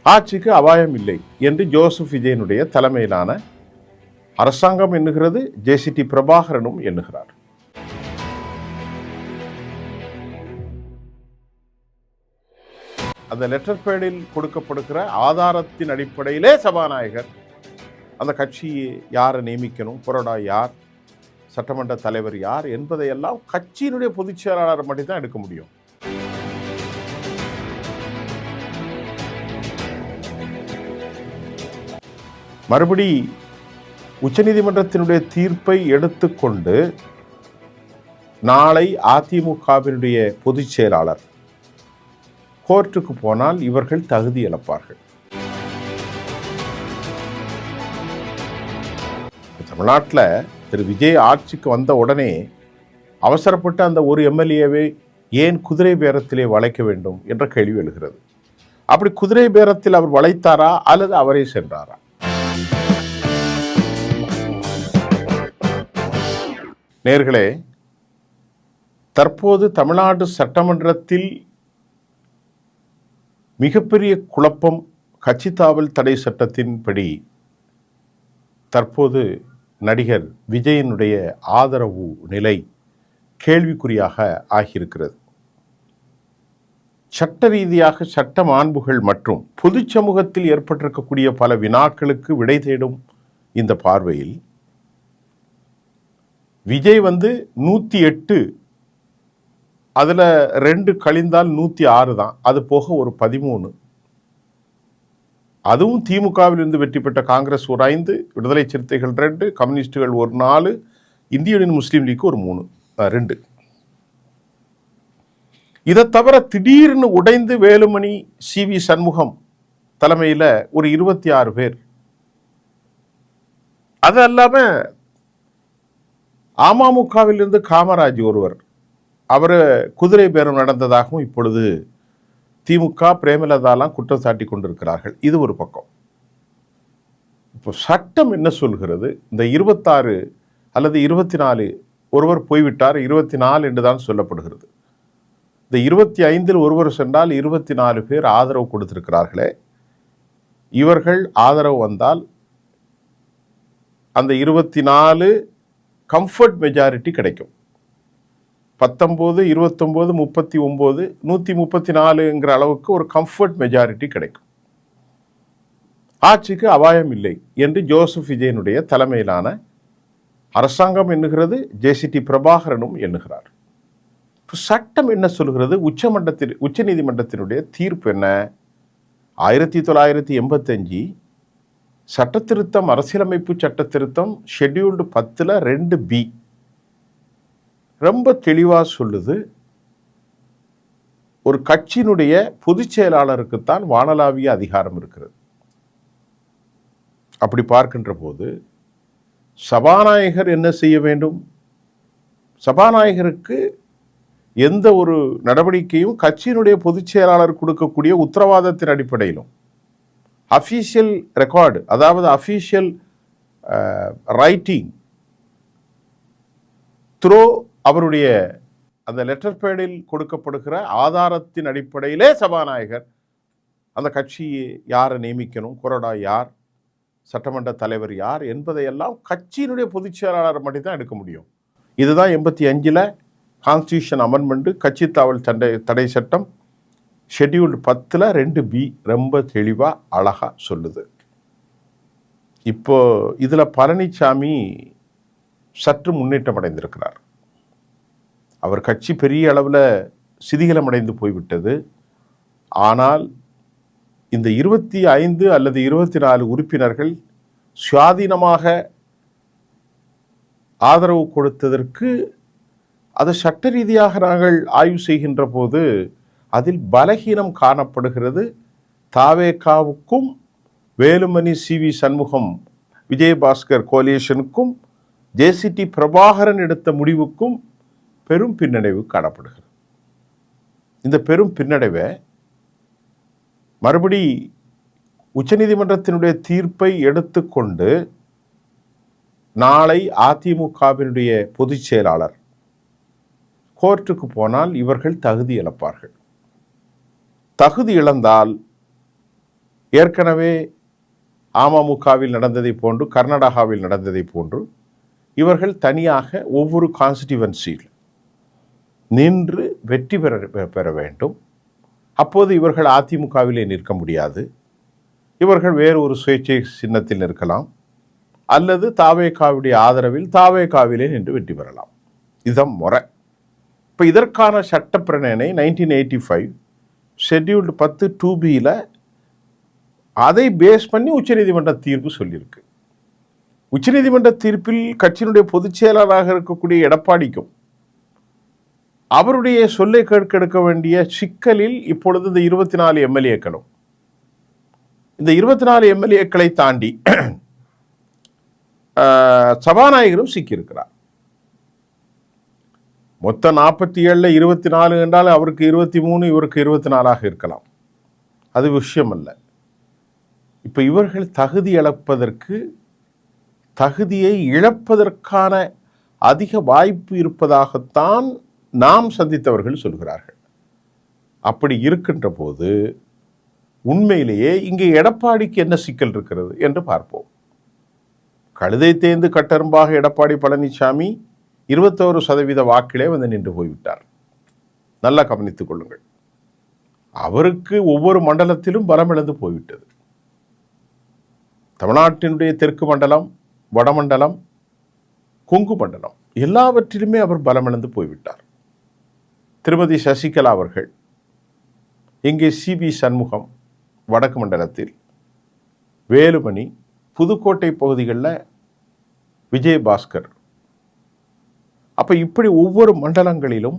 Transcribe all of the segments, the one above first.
ஆட்சிக்கு அபாயம் இல்லை என்று ஜோசப் விஜயனுடைய தலைமையிலான அரசாங்கம் எண்ணுகிறது. ஜேசிடி பிரபாகரனும் எண்ணுகிறார். அந்த லெட்டர் பேடில் கொடுக்கப்படுகிற ஆதாரத்தின் அடிப்படையிலே சபாநாயகர் அந்த கட்சியை யாரை நியமிக்கணும், கொறடா யார், சட்டமன்ற தலைவர் யார் என்பதையெல்லாம் கட்சியினுடைய பொதுச் செயலாளர் மட்டும்தான் எடுக்க முடியும். மறுபடி உச்சநீதிமன்றத்தினுடைய தீர்ப்பை எடுத்துக்கொண்டு நாளை அதிமுகவினுடைய பொதுச் செயலாளர் கோர்ட்டுக்கு போனால் இவர்கள் தகுதி இழப்பார்கள். தமிழ்நாட்டில் திரு விஜய் ஆட்சிக்கு வந்த உடனே அவசரப்பட்டு அந்த ஒரு எம்எல்ஏவை ஏன் குதிரை பேரத்திலே வளைக்க வேண்டும் என்ற கேள்வி எழுகிறது. அப்படி குதிரை பேரத்தில் அவர் வளைத்தாரா அல்லது அவரே சென்றாரா? நேர்களே, தற்போது தமிழ்நாடு சட்டமன்றத்தில் மிகப்பெரிய குழப்பம். கட்சி தாவல் தடை சட்டத்தின்படி தற்போது நடிகர் விஜயனுடைய ஆதரவு நிலை கேள்விக்குறியாக ஆகியிருக்கிறது. சட்ட ரீதியாக சட்ட மாண்புகள் மற்றும் பொது சமூகத்தில் ஏற்பட்டிருக்கக்கூடிய பல வினாக்களுக்கு விடை தேடும் இந்த பார்வையில் விஜய் 108, அதில் 2 கழிந்தால் 106 தான். அது போக ஒரு 13. அதுவும் திமுகவில் இருந்து வெற்றி பெற்ற காங்கிரஸ் ஒரு 5, விடுதலை சிறுத்தைகள் 2, கம்யூனிஸ்டுகள் ஒரு 4, இந்திய யூனியன் முஸ்லீம் லீக் ஒரு 2. இதை தவிர திடீர்னு உடைந்து வேலுமணி, சி.வி. சண்முகம் தலைமையில் ஒரு 26 பேர். அது அல்லாம அமமுகவிலிருந்து காமராஜ் ஒருவர், அவர் குதிரை பேரம் நடந்ததாகவும் இப்பொழுது திமுக பிரேமலதாலாம் குற்றம் சாட்டி கொண்டிருக்கிறார்கள். இது ஒரு பக்கம். இப்போ சட்டம் என்ன சொல்கிறது? இந்த 26 அல்லது 24 ஒருவர் போய்விட்டார், 24 என்று தான் சொல்லப்படுகிறது. இந்த 25 ஒருவர் சென்றால் 24 பேர் ஆதரவு கொடுத்திருக்கிறார்களே, இவர்கள் ஆதரவு வந்தால் அந்த 24 கம்ஃபர்ட் மெஜாரிட்டி கிடைக்கும். 19, 29, 39, 134ங்கிற அளவுக்கு ஒரு கம்ஃபர்ட் மெஜாரிட்டி கிடைக்கும். ஆட்சிக்கு அபாயம் இல்லை என்று ஜோசப் விஜயனுடைய தலைமையிலான அரசாங்கம் எண்ணுகிறது. ஜேசிடி பிரபாகரனும் எண்ணுகிறார். சட்டம் என்ன சொல்கிறது? உச்ச நீதிமன்றத்தினுடைய தீர்ப்பு என்ன? 1985 சட்ட திருத்தம், அரசியலமைப்பு சட்ட திருத்தம் ஷெட்யூல்டு 10ல் 2B ரொம்ப தெளிவாக சொல்லுது, ஒரு கட்சியினுடைய பொதுச் செயலாளருக்குத்தான் வானளாவிய அதிகாரம் இருக்கிறது. அப்படி பார்க்கின்ற போது சபாநாயகர் என்ன செய்ய வேண்டும்? சபாநாயகருக்கு எந்த ஒரு நடவடிக்கையும் கட்சியினுடைய பொதுச் செயலாளர் கொடுக்கக்கூடிய உத்தரவாதத்தின் அடிப்படையிலும் அஃபீஷியல் ரெக்கார்டு, அதாவது அஃபீஷியல் ரைட்டிங் த்ரோ அவருடைய அந்த லெட்டர் பேடில் கொடுக்கப்படுகிற ஆதாரத்தின் அடிப்படையிலே சபாநாயகர் அந்த கட்சியை யாரை நியமிக்கணும், கொறடா யார், சட்டமன்ற தலைவர் யார் என்பதையெல்லாம் கட்சியினுடைய பொதுச் செயலாளர் மட்டும்தான் எடுக்க முடியும். இதுதான் 85ல் கான்ஸ்டியூஷன் அமெண்ட்மெண்ட், கட்சி தாவல் தடை சட்டம் ஷெட்யூல்டு 10ல் 2B ரொம்ப தெளிவாக அழகாக சொல்லுது. இப்போ இதில் பழனிசாமி சற்று முன்னேற்றம் அடைந்திருக்கிறார். அவர் கட்சி பெரிய அளவில் சிதிகலம் அடைந்து போய்விட்டது. ஆனால் இந்த 25 அல்லது 24 உறுப்பினர்கள் சுயாதீனமாக ஆதரவு கொடுத்ததற்கு அது சட்ட ரீதியாக நாங்கள் ஆய்வு செய்கின்ற போது அதில் பலகீனம் காணப்படுகிறது. தாவேகாவுக்கும் வேலுமணி, சி.வி. சண்முகம், விஜயபாஸ்கர் கோலியேஷனுக்கும் ஜேசிடி பிரபாகரன் எடுத்த முடிவுக்கும் பெரும் பின்னடைவு காணப்படுகிறது. இந்த பெரும் பின்னடைவை மறுபடி உச்சநீதிமன்றத்தினுடைய தீர்ப்பை எடுத்துக்கொண்டு நாளை அதிமுகவினுடைய பொதுச் செயலாளர் கோர்ட்டுக்கு போனால் இவர்கள் தகுதி இழப்பார்கள். தகுதி இழந்தால் ஏற்கனவே அமமுகவில் நடந்ததை போன்று, கர்நாடகாவில் நடந்ததை போன்று இவர்கள் தனியாக ஒவ்வொரு கான்ஸ்டிடுவன்சியில் நின்று வெற்றி பெற வேண்டும். அப்போது இவர்கள் அதிமுகவிலே நிற்க முடியாது. இவர்கள் வேறு ஒரு சுயேட்சை சின்னத்தில் நிற்கலாம், அல்லது தாவேகாவுடைய ஆதரவில் தாவேகாவிலே நின்று வெற்றி பெறலாம். இதுதான் முறை. இப்போ இதற்கான சட்ட பிரணயனை 1985 ஷெட்யூல்டு 10 2Bயில் அதை பேஸ் பண்ணி உச்சநீதிமன்ற தீர்ப்பு சொல்லியிருக்கு. உச்சநீதிமன்ற தீர்ப்பில் கட்சியினுடைய பொதுச் செயலாளராக இருக்கக்கூடிய எடப்பாடிக்கும் அவருடைய சொல்லை கேட்க வேண்டிய சிக்கலில் இப்பொழுது இந்த 24 எம்எல்ஏக்களும், இந்த 24 எம்எல்ஏக்களை தாண்டி சபாநாயகரும் சிக்கியிருக்கிறார். மொத்தம் 47 24 என்றால் அவருக்கு 23, இவருக்கு 24 இருக்கலாம். அது விஷயம் அல்ல. இப்போ இவர்கள் தகுதியை இழப்பதற்கான அதிக வாய்ப்பு இருப்பதாகத்தான் நாம் சந்தித்தவர்கள் சொல்கிறார்கள். அப்படி இருக்கின்ற போது உண்மையிலேயே இங்கே எடப்பாடிக்கு என்ன சிக்கல் இருக்கிறது என்று பார்ப்போம். கழுதை தேய்ந்து கட்டரும்பாக எடப்பாடி பழனிசாமி 21% வாக்கிலே வந்து நின்று போய்விட்டார். நல்லா கவனித்துக் கொள்ளுங்கள். அவருக்கு ஒவ்வொரு மண்டலத்திலும் பலமிழந்து போய்விட்டது. தமிழ்நாட்டினுடைய தெற்கு மண்டலம், வடமண்டலம், கொங்கு மண்டலம் எல்லாவற்றிலுமே அவர் பலமிழந்து போய்விட்டார். திருமதி சசிகலா அவர்கள் இங்கே சிபி சண்முகம் வடக்கு மண்டலத்தில், வேலுமணி, புதுக்கோட்டை பகுதிகளில் விஜயபாஸ்கர். அப்போ இப்படி ஒவ்வொரு மண்டலங்களிலும்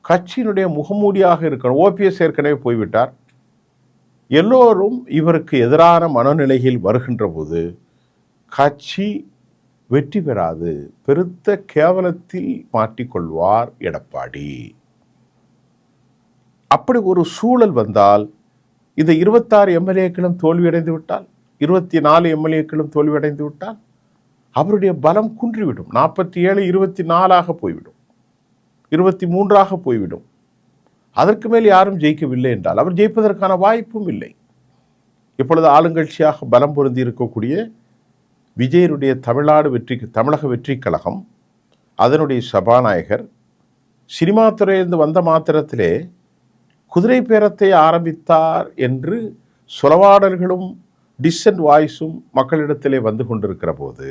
கட்சியினுடைய முகமூடியாக இருக்கணும். ஓபிஎஸ் ஏற்கனவே போய்விட்டார். எல்லோரும் இவருக்கு எதிரான மனநிலையில் வருகின்ற போது கட்சி வெற்றி பெறாது, பெருத்த கேவலத்தில் மாட்டிக்கொள்வார் எடப்பாடி. அப்படி ஒரு சூழல் வந்தால் இந்த 26 எம்எல்ஏக்களும் தோல்வியடைந்து விட்டால், 24 எம்எல்ஏக்களும் தோல்வியடைந்து விட்டால் அவருடைய பலம் குன்றிவிடும். 47 24 போய்விடும், 23 போய்விடும். அதற்கு மேல் யாரும் ஜெயிக்கவில்லை என்றால் அவர் ஜெயிப்பதற்கான வாய்ப்பும் இல்லை. இப்பொழுது ஆளுங்கட்சியாக பலம் பொருந்தி இருக்கக்கூடிய விஜயனுடைய தமிழக வெற்றி கழகம், அதனுடைய சபாநாயகர் சினிமா துறையிலிருந்து வந்த மாத்திரத்திலே குதிரை பேரத்தை ஆரம்பித்தார் என்று சொலவாடல்களும் டிசன்ட் வாய்ஸும் மக்களிடத்திலே வந்து கொண்டிருக்கிற போது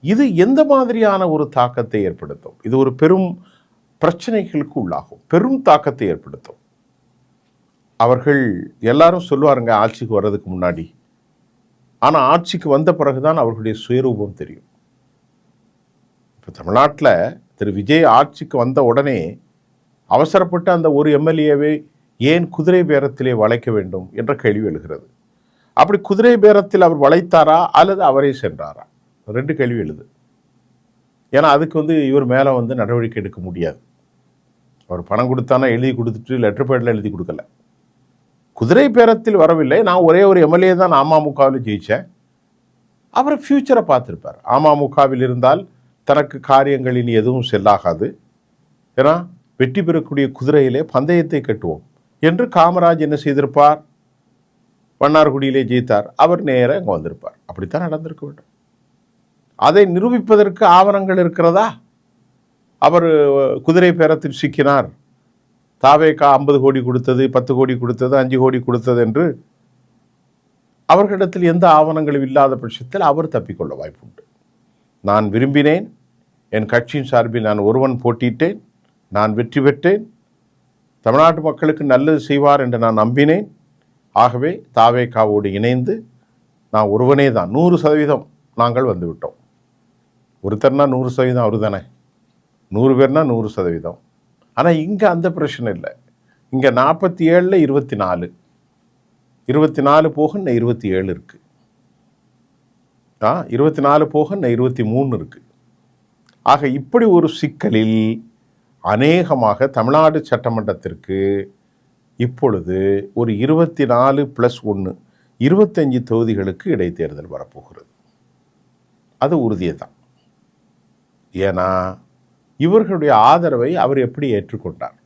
இது எந்த மாதிரியான ஒரு தாக்கத்தை ஏற்படுத்தும்? இது ஒரு பெரும் பிரச்சனைகளுக்கு உள்ளாகும், பெரும் தாக்கத்தை ஏற்படுத்தும். அவர்கள் எல்லாரும் சொல்லுவாருங்க ஆட்சிக்கு வர்றதுக்கு முன்னாடி, ஆனால் ஆட்சிக்கு வந்த பிறகுதான் அவர்களுடைய சுயரூபம் தெரியும். இப்போ தமிழ்நாட்டில் திரு விஜய் ஆட்சிக்கு வந்த உடனே அவசரப்பட்டு அந்த ஒரு எம்எல்ஏவை ஏன் குதிரை பேரத்திலே வளைக்க வேண்டும் என்ற கேள்வி எழுகிறது. அப்படி குதிரை பேரத்தில் அவர் வளைத்தாரா அல்லது அவரே சென்றாரா? 2 கேள்வி எழுது. ஏன்னா அதுக்கு இவர் மேலே நடவடிக்கை எடுக்க முடியாது. அவர் பணம் கொடுத்தானா எழுதி கொடுத்துட்டு லெட்டர் பேடில் எழுதி கொடுக்கல. குதிரை பேரத்தில் வரவில்லை, நான் ஒரே ஒரு எம்எல்ஏ தான் அமமுகவில் ஜெயித்தேன். அவர் ஃபியூச்சரை பார்த்துருப்பார். அமமுகவில் இருந்தால் தனக்கு காரியங்களின் எதுவும் செல்லாகாது, ஏன்னா வெற்றி பெறக்கூடிய குதிரையிலே பந்தயத்தை கட்டுவோம் என்று காமராஜ் என்ன செய்திருப்பார்? வண்ணார்குடியிலே ஜெயித்தார், அவர் நேராக இங்கே வந்திருப்பார். அப்படித்தான் நடந்திருக்க வேண்டும். அதை நிரூபிப்பதற்கு ஆவணங்கள் இருக்கிறதா? அவர் குதிரை பேரத்தில் சிக்கினார், தாவேகா 50 கோடி கொடுத்தது, 10 கோடி கொடுத்தது, 5 கோடி கொடுத்தது என்று அவர்களிடத்தில் எந்த ஆவணங்களும் இல்லாத பட்சத்தில் அவர் தப்பிக்கொள்ள வாய்ப்புண்டு. நான் விரும்பினேன், என் கட்சியின் சார்பில் நான் ஒருவன் போட்டியிட்டேன், நான் வெற்றி பெற்றேன், தமிழ்நாட்டு மக்களுக்கு நல்லது செய்வார் என்று நான் நம்பினேன். ஆகவே தாவேகாவோடு இணைந்து நான் ஒருவனே தான் 100% நாங்கள் வந்துவிட்டோம். ஒருத்தர்னா 100% அவர் தானே, 100 பேர்னா 100%. ஆனால் இங்கே அந்த பிரச்சனை இல்லை. இங்கே 47 24 24 போக இன்னும் 27 இருக்குது. 24 போக இன்னும் 23 இருக்குது. ஆக இப்படி ஒரு சிக்கலில் அநேகமாக தமிழ்நாடு சட்டமன்றத்திற்கு இப்பொழுது ஒரு 24+1 25 தொகுதிகளுக்கு இடைத்தேர்தல் வரப்போகிறது. அது உறுதியே தான். ஏன்னா இவர்களுடைய ஆதரவை அவர் எப்படி ஏற்றுக்கொண்டார்?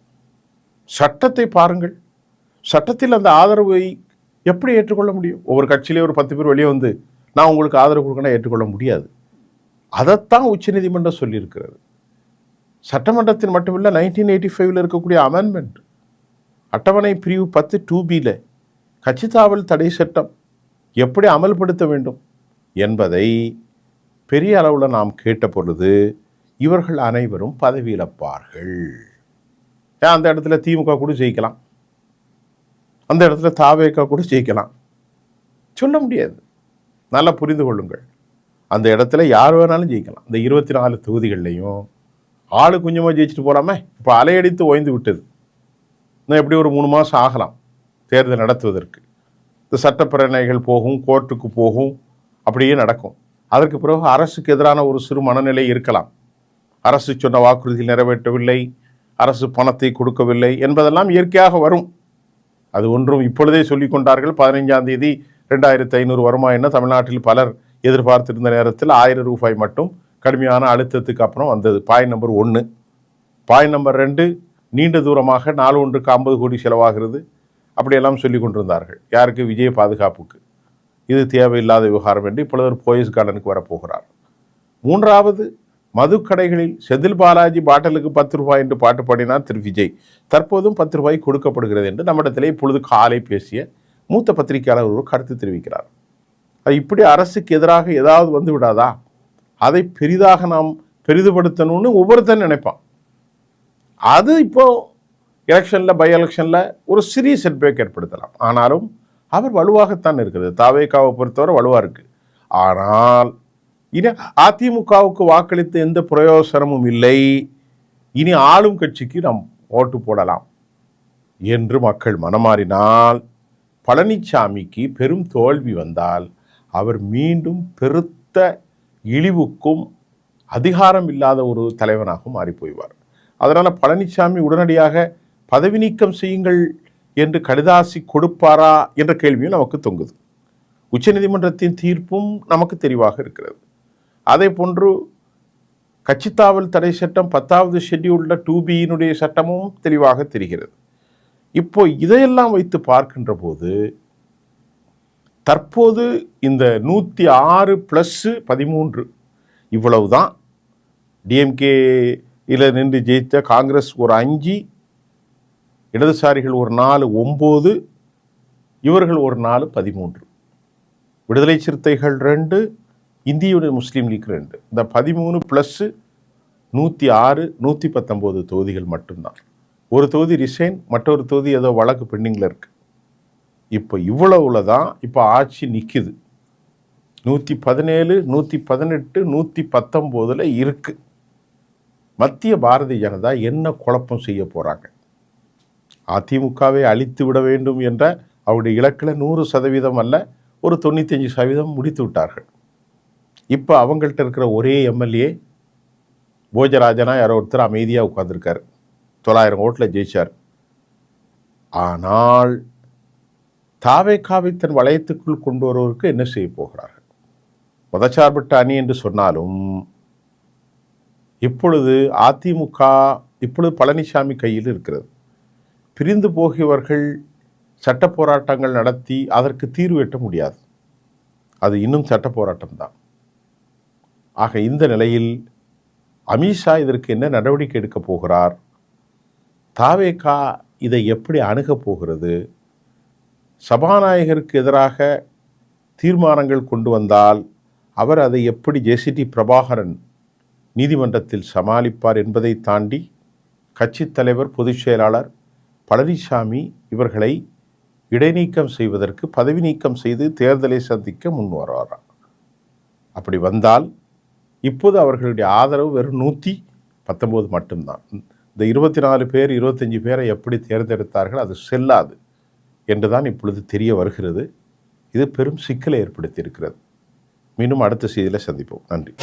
சட்டத்தை பாருங்கள். சட்டத்தில் அந்த ஆதரவை எப்படி ஏற்றுக்கொள்ள முடியும்? ஒவ்வொரு கட்சியிலே ஒரு 10 பேர் வெளியே வந்து நான் உங்களுக்கு ஆதரவு கொடுக்கணும் ஏற்றுக்கொள்ள முடியாது. அதைத்தான் உச்சநீதிமன்றம் சொல்லியிருக்கிறது. சட்டமன்றத்தில் மட்டுமில்லை, 1985 இருக்கக்கூடிய அமெண்ட்மெண்ட் அட்டவணை பிரிவு 10 2B கட்சித்தாவல் தடை சட்டம் எப்படி அமல்படுத்த வேண்டும் என்பதை பெரிய அளவில் நாம் கேட்ட பொழுது இவர்கள் அனைவரும் பதவியிழப்பார்கள். ஏன் அந்த இடத்துல திமுக கூட ஜெயிக்கலாம், அந்த இடத்துல தாவேக கூட ஜெயிக்கலாம், சொல்ல முடியாது. நல்லா புரிந்து கொள்ளுங்கள். அந்த இடத்துல யார் வேணாலும் ஜெயிக்கலாம். இந்த 24 தொகுதிகள்லையும் ஆளு கொஞ்சமாக ஜெயிச்சுட்டு போகலாமே. இப்போ அலையடித்து ஓய்ந்து விட்டது. இன்னும் எப்படி ஒரு 3 மாதம் ஆகலாம் தேர்தல் நடத்துவதற்கு. இந்த சட்டப்பிரணைகள் போகும், கோர்ட்டுக்கு போகும், அப்படியே நடக்கும். அதற்கு பிறகு அரசுக்கு எதிரான ஒரு சிறு மனநிலை இருக்கலாம். அரசு சொன்ன வாக்குறுதி நிறைவேற்றவில்லை, அரசு பணத்தை கொடுக்கவில்லை என்பதெல்லாம் இயற்கையாக வரும். அது ஒன்றும் இப்பொழுதே சொல்லிக் கொண்டார்கள். 15ஆம் தேதி 2500 வருமா என்ன தமிழ்நாட்டில் பலர் எதிர்பார்த்திருந்த நேரத்தில் 1000 ரூபாய் மட்டும் கடுமையான அழுத்தத்துக்கு அப்புறம் வந்தது. Point number 1. பாயிண்ட் நம்பர் 2, நீண்ட தூரமாக நாள் ஒன்றுக்கு 50 கோடி செலவாகிறது, அப்படியெல்லாம் சொல்லி கொண்டிருந்தார்கள். யாருக்கு? விஜய் பாதுகாப்புக்கு. இது தேவையில்லாத விவகாரம் என்று இப்பொழுது ஒரு போயஸ் கார்டனுக்கு வரப்போகிறார். 3வது, மதுக்கடைகளில் செந்தில் பாலாஜி பாட்டலுக்கு 10 ரூபாய் என்று பாட்டு பாடினார் திரு விஜய். தற்போதும் 10 ரூபாய் கொடுக்கப்படுகிறது என்று நம்மிடத்திலே இப்பொழுது காலை பேசிய மூத்த பத்திரிகையாளர் ஒரு கருத்து தெரிவிக்கிறார். இப்படி அரசுக்கு எதிராக ஏதாவது வந்து விடாதா, அதை பெரிதாக நாம் பெரிதுபடுத்தணும்னு ஒவ்வொருத்தரும் நினைப்பான். அது இப்போ எலெக்ஷனில், பை எலெக்ஷனில் ஒரு சிறிய செட்பேக் ஏற்படுத்தலாம். ஆனாலும் அவர் வலுவாகத்தான் இருக்கிறது. தாவேகாவை பொறுத்தவரை வலுவாக இருக்குது. ஆனால் இனி அதிமுகவுக்கு வாக்களித்த எந்த பிரயோசனமும் இல்லை, இனி ஆளும் கட்சிக்கு நாம் ஓட்டு போடலாம் என்று மக்கள் மனமாறினால், பழனிசாமிக்கு பெரும் தோல்வி வந்தால் அவர் மீண்டும் பெருத்த இழிவுக்கும் அதிகாரம் இல்லாத ஒரு தலைவனாக மாறி போய்வார். அதனால் பழனிசாமி உடனடியாக பதவி நீக்கம் செய்யுங்கள் என்று கடிதாசி கொடுப்பாரா என்ற கேள்வியும் நமக்கு தொங்குது. உச்சநீதிமன்றத்தின் தீர்ப்பும் நமக்கு தெளிவாக இருக்கிறது. அதே போன்று கட்சித்தாவல் தடை சட்டம் 10வது ஷெட்யூல்ல 2B சட்டமும் தெளிவாக தெரிகிறது. இப்போ இதையெல்லாம் வைத்து பார்க்கின்ற போது தற்போது இந்த 106+13 இவ்வளவுதான். டிஎம்கேயில் நின்று ஜெயித்த காங்கிரஸ் ஒரு 5, இடதுசாரிகள் ஒரு 4 9, இவர்கள் ஒரு 4 13, விடுதலை சிறுத்தைகள் 2, இந்திய முஸ்லீம் லீக் 2. இந்த 13+106 119 தொகுதிகள் மட்டும்தான். ஒரு தொகுதி ரிசைன், மற்றொரு தொகுதி ஏதோ வழக்கு பெண்டிங்கில் இருக்கு. இப்போ இவ்வளவுல தான் இப்போ ஆட்சி நிற்குது. 117 118 119 இருக்கு. மத்திய பாரதிய ஜனதா என்ன குழப்பம் செய்ய போறாங்க? அதிமுகவை அழித்து விட வேண்டும் என்ற அவருடைய இலக்கில் 100% அல்ல, ஒரு 95% முடித்து விட்டார்கள். இப்போ அவங்கள்ட்ட இருக்கிற ஒரே எம்எல்ஏ போஜராஜனா யாரோ ஒருத்தர் அமைதியாக உட்கார்ந்துருக்காரு. 900 ஓட்டில் ஜெயிச்சார். ஆனால் தாவேகாவை தன் வளையத்துக்குள் கொண்டு வருவதற்கு என்ன செய்ய போகிறார்கள்? மதச்சார்பற்ற அணி என்று சொன்னாலும் இப்பொழுது அதிமுக பழனிசாமி கையில் இருக்கிறது. பிரிந்து போகியவர்கள் சட்ட போராட்டங்கள் நடத்தி அதற்கு தீர்வு எட்ட முடியாது. அது இன்னும் சட்ட போராட்டம் தான். ஆக இந்த நிலையில் அமித்ஷா இதற்கு என்ன நடவடிக்கை எடுக்க போகிறார்? தாவேகா இதை எப்படி அணுகப் போகிறது? சபாநாயகருக்கு எதிராக தீர்மானங்கள் கொண்டு வந்தால் அவர் அதை எப்படி ஜேசிடி பிரபாகரன் நீதிமன்றத்தில் சமாளிப்பார் என்பதை தாண்டி கட்சித் தலைவர், பொதுச் செயலாளர் பழனிசாமி இவர்களை இடைநீக்கம் செய்வதற்கு, பதவி நீக்கம் செய்து தேர்தலை சந்திக்க முன் வருவாராம். அப்படி வந்தால் இப்போது அவர்களுடைய ஆதரவு வெறும் 119 மட்டும்தான். இந்த 24 பேர் 25 பேரை எப்படி தேர்ந்தெடுத்தார்கள், அது செல்லாது என்றுதான் இப்பொழுது தெரிய வருகிறது. இது பெரும் சிக்கலை ஏற்படுத்தி இருக்கிறது. மீண்டும் அடுத்த செய்தியில் சந்திப்போம். நன்றி.